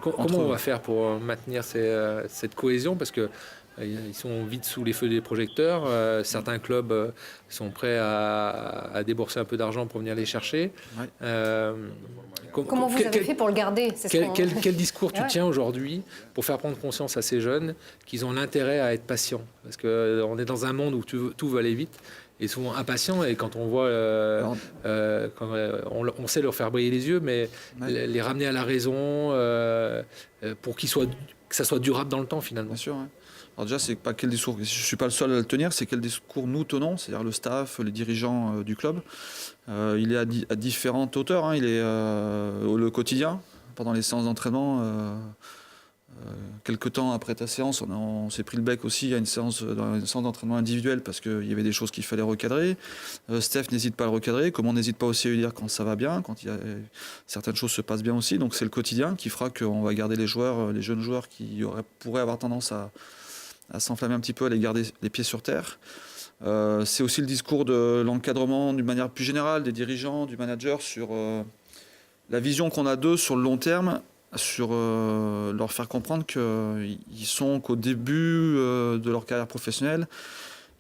Comment on va faire pour maintenir cette cohésion? Parce que ils sont vite sous les feux des projecteurs. Certains clubs sont prêts à débourser un peu d'argent pour venir les chercher.
Ouais.
Comment vous avez fait pour le garder?
Quel discours tu tiens aujourd'hui pour faire prendre conscience à ces jeunes qu'ils ont l'intérêt à être patients? Parce qu'on est dans un monde où tout va aller vite et souvent impatients. Et quand on voit, on sait leur faire briller les yeux, mais les ramener à la raison pour que ça soit durable dans le temps finalement.
Bien sûr. Ouais. Alors déjà, c'est pas quel discours, je suis pas le seul à le tenir, c'est quel discours nous tenons, c'est-à-dire le staff, les dirigeants du club. Il est à différentes hauteurs, hein. Il est le quotidien, pendant les séances d'entraînement. Quelques temps après ta séance, on s'est pris le bec aussi à une séance d'entraînement individuel parce qu'il y avait des choses qu'il fallait recadrer. Steph n'hésite pas à le recadrer, comme on n'hésite pas aussi à lui dire quand ça va bien, quand certaines choses se passent bien aussi. Donc c'est le quotidien qui fera qu'on va garder les jeunes joueurs qui pourraient avoir tendance à s'enflammer un petit peu, à les garder les pieds sur terre. C'est aussi le discours de l'encadrement d'une manière plus générale, des dirigeants, du manager, sur la vision qu'on a d'eux sur le long terme, sur leur faire comprendre qu'ils sont qu'au début de leur carrière professionnelle,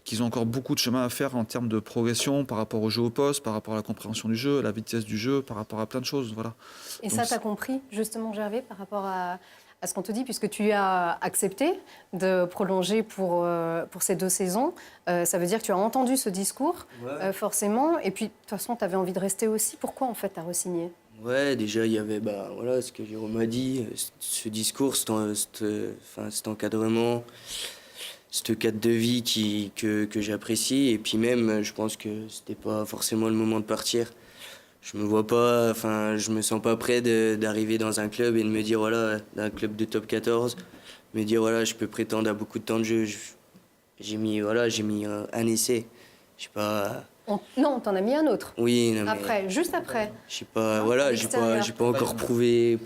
qu'ils ont encore beaucoup de chemin à faire en termes de progression par rapport au jeu au poste, par rapport à la compréhension du jeu, à la vitesse du jeu, par rapport à plein de choses. Voilà.
Et donc, ça, tu as compris, justement, Gervais, par rapport à ce qu'on te dit, puisque tu as accepté de prolonger pour ces 2 saisons. Ça veut dire que tu as entendu ce discours, forcément. Et puis, de toute façon, tu avais envie de rester aussi. Pourquoi, en fait, tu as re-signé? Ouais,
déjà, il y avait ce que Jérôme a dit, ce discours, cet encadrement, ce cadre de vie que j'apprécie. Et puis même, je pense que c'était pas forcément le moment de partir. Je me sens pas prêt d'arriver dans un club et de me dire, d'un club de top 14, me dire, je peux prétendre à beaucoup de temps de jeu. J'ai mis un essai. Je sais pas.
Non, t'en as mis un autre.
Oui, non,
après, juste après.
Je sais pas, j'ai pas encore prouvé.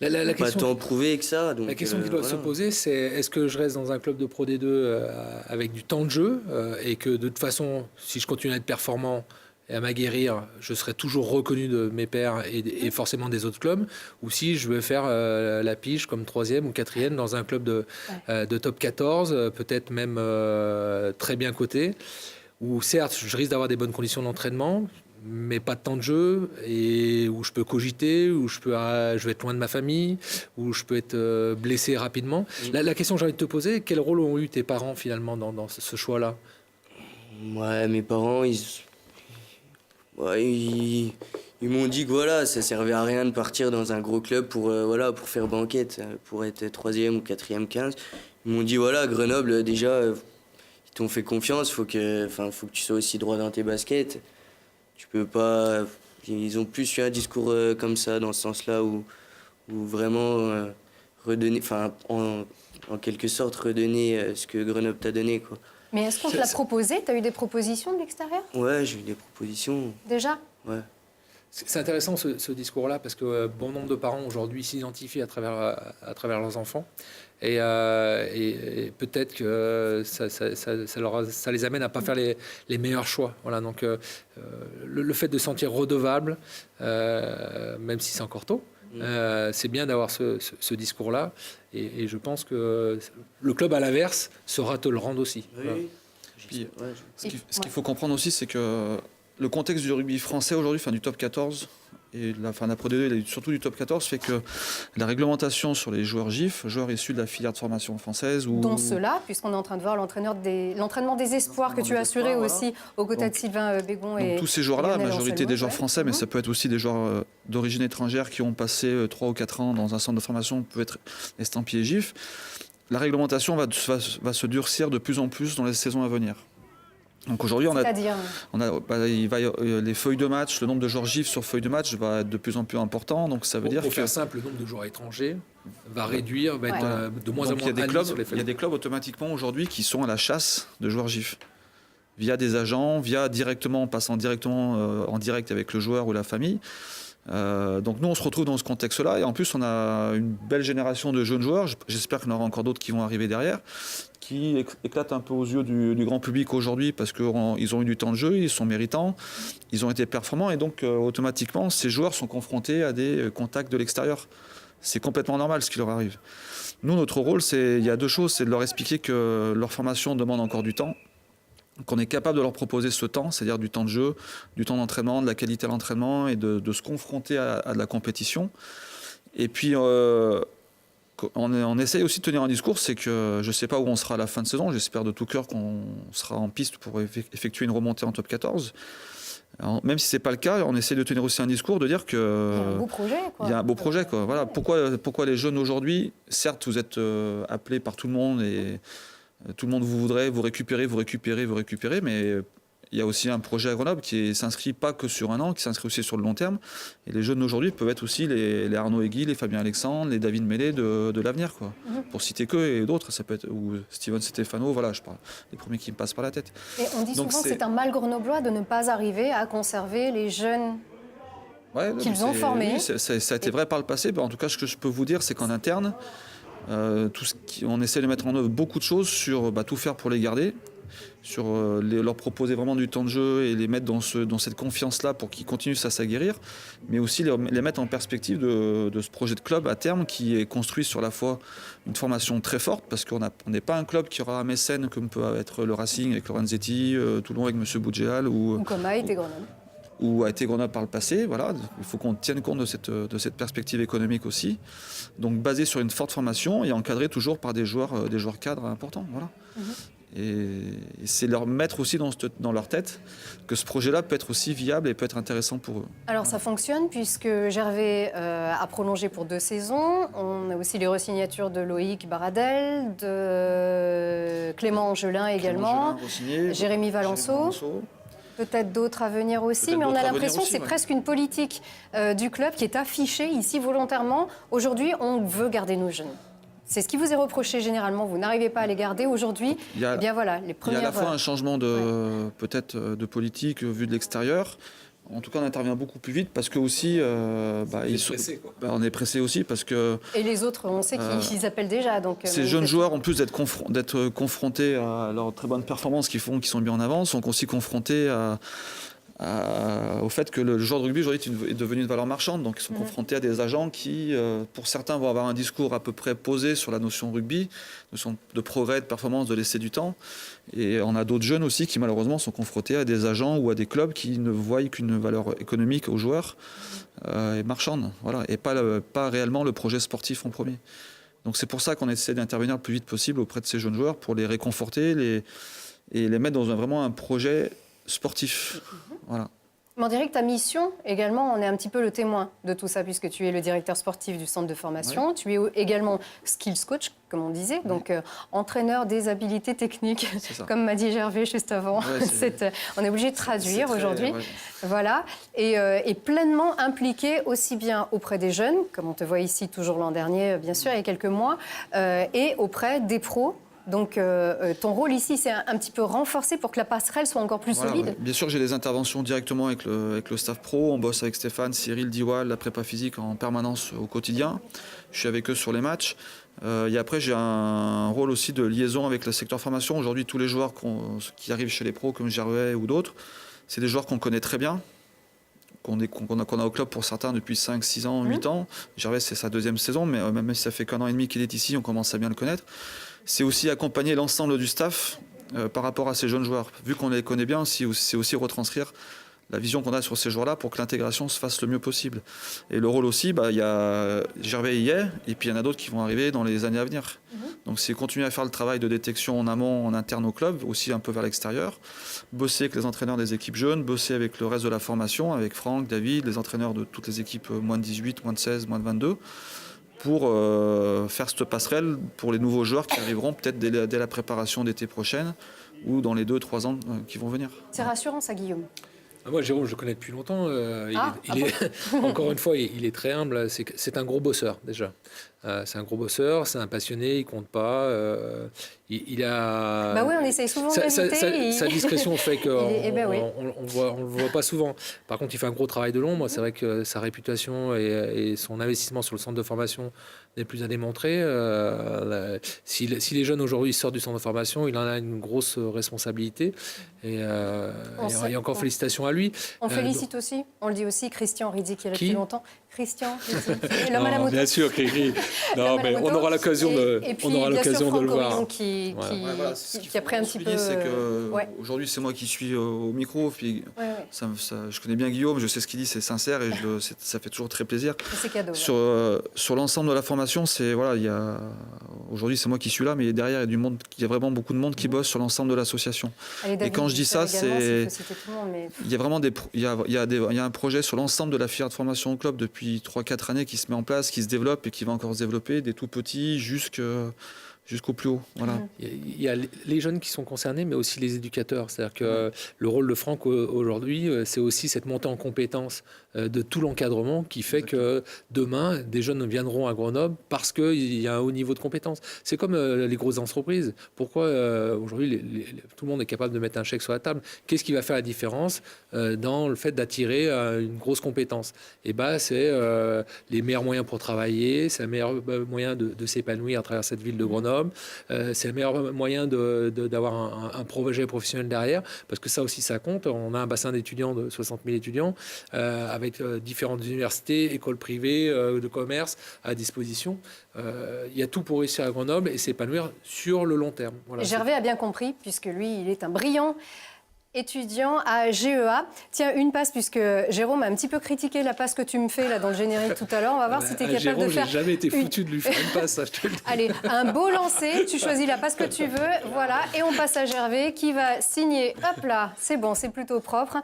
La question,
pas tant prouvé que ça. Donc,
la question qui doit se poser, c'est est-ce que je reste dans un club de Pro D2 avec du temps de jeu et que de toute façon, si je continue à être performant et à m'aguerrir, je serai toujours reconnu de mes pairs et forcément des autres clubs, ou si je vais faire la pige comme 3e ou 4e dans un club de top 14, peut-être même très bien coté, où certes, je risque d'avoir des bonnes conditions d'entraînement, mais pas de temps de jeu, et où je peux cogiter, où je vais être loin de ma famille, où je peux être blessé rapidement. La question que j'ai envie de te poser, quel rôle ont eu tes parents finalement dans ce choix-là?
Ouais, mes parents, ils m'ont dit que ça servait à rien de partir dans un gros club pour faire banquette, pour être 3e ou 4e 15. Ils m'ont dit Grenoble, déjà, ils t'ont fait confiance, faut que tu sois aussi droit dans tes baskets. Tu peux pas. Ils ont plus eu un discours comme ça, dans ce sens-là, où vraiment redonner, en quelque sorte, redonner ce que Grenoble t'a donné, quoi.
Mais est-ce qu'on te l'a proposé? Tu as eu des propositions de l'extérieur?
Ouais, j'ai eu des propositions.
Déjà?
Ouais.
C'est intéressant ce discours-là parce que bon nombre de parents aujourd'hui s'identifient à travers leurs enfants et peut-être que ça les amène à pas faire les meilleurs choix. Voilà, donc le fait de se sentir redevable, même si c'est encore tôt, c'est bien d'avoir ce discours-là et je pense que le club à l'inverse saura te le rendre aussi.
Oui.
Voilà.
Puis, ce qu'il faut comprendre aussi, c'est que le contexte du rugby français aujourd'hui, du top 14 et la Pro D2 et surtout du top 14, fait que la réglementation sur les joueurs GIF, joueurs issus de la filière de formation française,
dont ceux-là, puisqu'on est en train de voir l'entraînement des espoirs que tu as assuré aussi aux côtés de Sylvain Bégon et
tous ces joueurs-là, la majorité des joueurs français, mais ça peut être aussi des joueurs d'origine étrangère qui ont passé 3 ou 4 ans dans un centre de formation, peut être estampillé GIF. La réglementation va se durcir de plus en plus dans les saisons à venir. Donc aujourd'hui,
C'est-à-dire
les feuilles de match, le nombre de joueurs gifs sur feuilles de match va être de plus en plus important. Donc ça veut dire
pour faire simple, le nombre de joueurs étrangers va réduire, va être de moins en moins
il y a des clubs automatiquement aujourd'hui qui sont à la chasse de joueurs gifs via des agents, en passant directement en direct avec le joueur ou la famille. Donc nous on se retrouve dans ce contexte-là et en plus on a une belle génération de jeunes joueurs, j'espère qu'il y en aura encore d'autres qui vont arriver derrière, qui éclatent un peu aux yeux du grand public aujourd'hui parce qu'ils ont eu du temps de jeu, ils sont méritants, ils ont été performants et donc automatiquement ces joueurs sont confrontés à des contacts de l'extérieur. C'est complètement normal ce qui leur arrive. Nous notre rôle il y a deux choses, c'est de leur expliquer que leur formation demande encore du temps, qu'on est capable de leur proposer ce temps, c'est-à-dire du temps de jeu, du temps d'entraînement, de la qualité à l'entraînement et de se confronter à de la compétition. Et puis, on essaye aussi de tenir un discours, c'est que je ne sais pas où on sera à la fin de saison, j'espère de tout cœur qu'on sera en piste pour effectuer une remontée en top 14. Alors, même si ce n'est pas le cas, on essaie de tenir aussi un discours, de dire que...
Il y a un beau projet, quoi.
Il y a un beau projet, quoi. Voilà. Pourquoi les jeunes aujourd'hui, certes, vous êtes appelés par tout le monde et... Tout le monde vous voudrait vous récupérer, mais il y a aussi un projet à Grenoble qui ne s'inscrit pas que sur un an, qui s'inscrit aussi sur le long terme. Et les jeunes d'aujourd'hui peuvent être aussi les Arnaud Egui, les Fabien Alexandre, les David Mélé de l'avenir, quoi. Pour citer que et d'autres, ça peut être ou Steven Stefano, voilà, je parle les premiers qui me passent par la tête.
Et on dit souvent que c'est un mal grenoblois de ne pas arriver à conserver les jeunes qu'ils ont formés.
Oui, ça a été vrai par le passé. En tout cas, ce que je peux vous dire, c'est qu'en interne, on essaie de mettre en œuvre beaucoup de choses sur tout faire pour les garder, sur leur proposer vraiment du temps de jeu et les mettre dans cette confiance-là pour qu'ils continuent à s'aguerrir, mais aussi les mettre en perspective de ce projet de club à terme qui est construit sur la fois une formation très forte, parce qu'on n'est pas un club qui aura un mécène comme peut être le Racing avec Lorenzetti, Toulon avec M. Boudjéal ou
comme a été Grenoble.
Ou a été Grenoble par le passé. Voilà. Il faut qu'on tienne compte de cette perspective économique aussi. Donc basé sur une forte formation et encadré toujours par des joueurs cadres importants. Voilà. Et c'est leur mettre aussi dans leur tête que ce projet-là peut être aussi viable et peut être intéressant pour eux.
Alors ça fonctionne puisque Gervais a prolongé pour 2 saisons. On a aussi les re-signatures de Loïc Baradel, de Clément Angelin également, Jérémy Valenceau. Peut-être d'autres à venir aussi, mais on a l'impression que c'est presque une politique du club qui est affichée ici volontairement. Aujourd'hui, on veut garder nos jeunes. C'est ce qui vous est reproché généralement. Vous n'arrivez pas à les garder aujourd'hui. Eh bien voilà, les premières.
Il y a à la fois un changement peut-être de politique vu de l'extérieur. En tout cas, on intervient beaucoup plus vite parce que aussi, on est pressé aussi parce que.
Et les autres, on sait qu'ils appellent déjà. Donc
ces jeunes joueurs, en plus d'être confrontés à leurs très bonnes performances qu'ils sont mis en avant, sont aussi confrontés au fait que le joueur de rugby aujourd'hui est devenu une valeur marchande. Donc ils sont confrontés à des agents qui, pour certains, vont avoir un discours à peu près posé sur la notion de rugby, notion de progrès, de performance, de laisser du temps. Et on a d'autres jeunes aussi qui malheureusement sont confrontés à des agents ou à des clubs qui ne voient qu'une valeur économique aux joueurs et marchande, voilà, et pas réellement le projet sportif en premier. Donc c'est pour ça qu'on essaie d'intervenir le plus vite possible auprès de ces jeunes joueurs pour les réconforter et les mettre dans vraiment un projet sportif. Voilà.
Mais on dirait que ta mission, également, on est un petit peu le témoin de tout ça, puisque tu es le directeur sportif du centre de formation. Ouais. Tu es également skills coach, comme on disait, donc entraîneur des habilités techniques, comme m'a dit Gervais juste avant. Ouais, on est obligé de traduire aujourd'hui. Ouais. Voilà. Et pleinement impliqué aussi bien auprès des jeunes, comme on te voit ici toujours l'an dernier, bien sûr, il y a quelques mois, et auprès des pros. Donc ton rôle ici, c'est un petit peu renforcé pour que la passerelle soit encore plus solide.
Ouais. Bien sûr, j'ai des interventions directement avec le staff pro. On bosse avec Stéphane, Cyril, Diwal, la prépa physique en permanence au quotidien. Je suis avec eux sur les matchs. Et après, j'ai un rôle aussi de liaison avec le secteur formation. Aujourd'hui, tous les joueurs qui arrivent chez les pros, comme Gervais ou d'autres, c'est des joueurs qu'on connaît très bien, qu'on a au club pour certains depuis 5, 6 ans, 8 ans. Gervais, c'est sa 2e saison, mais même si ça fait qu'1 an et demi qu'il est ici, on commence à bien le connaître. C'est aussi accompagner l'ensemble du staff par rapport à ces jeunes joueurs. Vu qu'on les connaît bien, c'est aussi retranscrire la vision qu'on a sur ces joueurs-là pour que l'intégration se fasse le mieux possible. Et le rôle aussi, il y a Gervais y est, et puis il y en a d'autres qui vont arriver dans les années à venir. Donc c'est continuer à faire le travail de détection en amont, en interne au club, aussi un peu vers l'extérieur, bosser avec les entraîneurs des équipes jeunes, bosser avec le reste de la formation, avec Franck, David, les entraîneurs de toutes les équipes moins de 18, moins de 16, moins de 22, pour faire cette passerelle pour les nouveaux joueurs qui arriveront peut-être dès la préparation d'été prochaine, ou dans les 2-3 ans qui vont venir.
C'est rassurant ça, Guillaume.
Moi, Jérôme, je le connais depuis longtemps. Encore une fois, il est très humble. C'est un gros bosseur, déjà. C'est un gros bosseur, c'est un passionné, il compte pas. Il a...
Bah oui, on essaye souvent de l'inviter.
Sa discrétion fait qu'on
on
le voit pas souvent. Par contre, il fait un gros travail de l'ombre. C'est vrai que sa réputation et son investissement sur le centre de formation n'est plus à démontrer. Si les jeunes aujourd'hui sortent du centre de formation, il en a une grosse responsabilité. Et encore félicitations à lui.
On félicite aussi, on le dit aussi, Christian Rizzi qui est là depuis longtemps. Christian Rizzi, l'homme à la moto.
Bien sûr, Cricri. Non, mais on aura l'occasion de le voir.
Qui a pris un petit peu...
C'est que aujourd'hui, c'est moi qui suis au micro. Puis je connais bien Guillaume, je sais ce qu'il dit, c'est sincère et ça fait toujours très plaisir.
C'est cadeau.
Sur l'ensemble de la formation, aujourd'hui, c'est moi qui suis là, mais derrière, il y a vraiment beaucoup de monde qui bosse sur l'ensemble de l'association. Et quand je dis ça, il y a vraiment il y a un projet sur l'ensemble de la filière de formation au club depuis 3-4 années qui se met en place, qui se développe et qui va encore se développer, des tout petits jusqu'au plus haut. Voilà.
Il y a les jeunes qui sont concernés, mais aussi les éducateurs. C'est-à-dire que le rôle de Franck aujourd'hui, c'est aussi cette montée en compétence de tout l'encadrement qui fait que demain, des jeunes viendront à Grenoble parce qu'il y a un haut niveau de compétence. C'est comme les grosses entreprises. Pourquoi aujourd'hui tout le monde est capable de mettre un chèque sur la table? Qu'est-ce qui va faire la différence dans le fait d'attirer une grosse compétence? Et c'est les meilleurs moyens pour travailler, c'est le meilleur moyen de s'épanouir à travers cette ville de Grenoble. C'est le meilleur moyen d'avoir un projet professionnel derrière, parce que ça aussi ça compte. On a un bassin d'étudiants de 60 000 étudiants avec différentes universités, écoles privées, de commerce à disposition. Il y a tout pour réussir à Grenoble et s'épanouir sur le long terme. Voilà,
Gervais a bien compris, puisque lui, il est un brillant étudiant à GEA. Tiens, une passe, puisque Jérôme a un petit peu critiqué la passe que tu me fais là dans le générique tout à l'heure. On va voir si tu es capable de faire...
J'ai jamais été foutu de lui faire une passe, ça, je te le dis.
Allez, un beau lancer, tu choisis la passe que tu veux, voilà, et on passe à Gervais qui va signer. Hop là, c'est bon, c'est plutôt propre.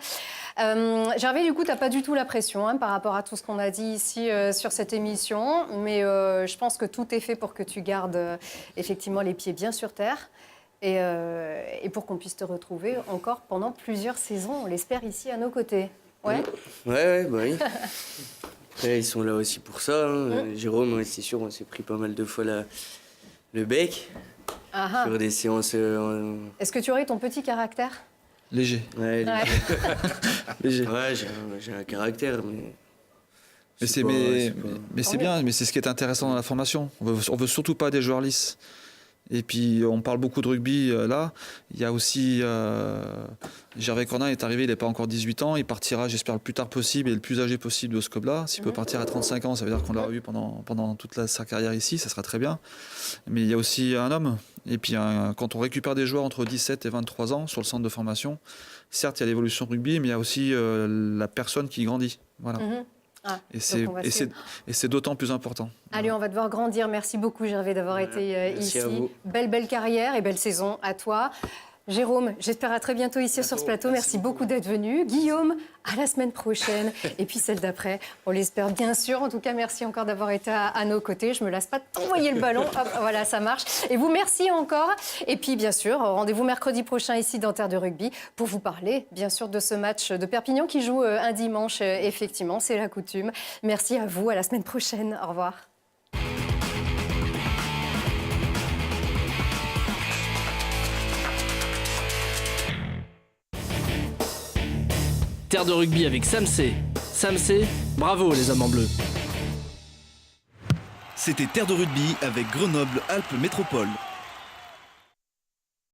Gervais, du coup, tu n'as pas du tout la pression par rapport à tout ce qu'on a dit ici sur cette émission, mais je pense que tout est fait pour que tu gardes effectivement les pieds bien sur terre. Et pour qu'on puisse te retrouver encore pendant plusieurs saisons, on l'espère ici à nos côtés. Ouais,
oui. Après, ils sont là aussi pour ça. Jérôme, c'est sûr, on s'est pris pas mal de fois le bec sur des séances.
Est-ce que tu aurais ton petit caractère?
Léger.
Ouais,
léger.
Ouais, j'ai un caractère,
mais c'est bien, mais c'est ce qui est intéressant dans la formation. On veut surtout pas des joueurs lisses. Et puis, on parle beaucoup de rugby là. Il y a aussi... Gervais Cornin est arrivé, il n'a pas encore 18 ans. Il partira, j'espère, le plus tard possible et le plus âgé possible de ce club-là. S'il peut partir à 35 ans, ça veut dire qu'on l'aura vu pendant toute sa carrière ici. Ça sera très bien. Mais il y a aussi un homme. Et puis, quand on récupère des joueurs entre 17 et 23 ans sur le centre de formation, certes, il y a l'évolution de rugby, mais il y a aussi la personne qui grandit. Voilà. Et c'est d'autant plus important.
Allez, on va devoir grandir. Merci beaucoup, Gervais, d'avoir été ici. Belle carrière et belle saison à toi. Jérôme, j'espère à très bientôt ici sur ce plateau. Merci beaucoup d'être venu. Guillaume, à la semaine prochaine. Et puis celle d'après, on l'espère bien sûr. En tout cas, merci encore d'avoir été à nos côtés. Je ne me lasse pas de t'envoyer le ballon. Hop, voilà, ça marche. Et vous, merci encore. Et puis, bien sûr, rendez-vous mercredi prochain ici dans Terre de Rugby pour vous parler, bien sûr, de ce match de Perpignan qui joue un dimanche. Effectivement, c'est la coutume. Merci à vous. À la semaine prochaine. Au revoir.
Terre de Rugby avec Samsé. Samsé, bravo les hommes en bleu.
C'était Terre de Rugby avec Grenoble Alpes Métropole.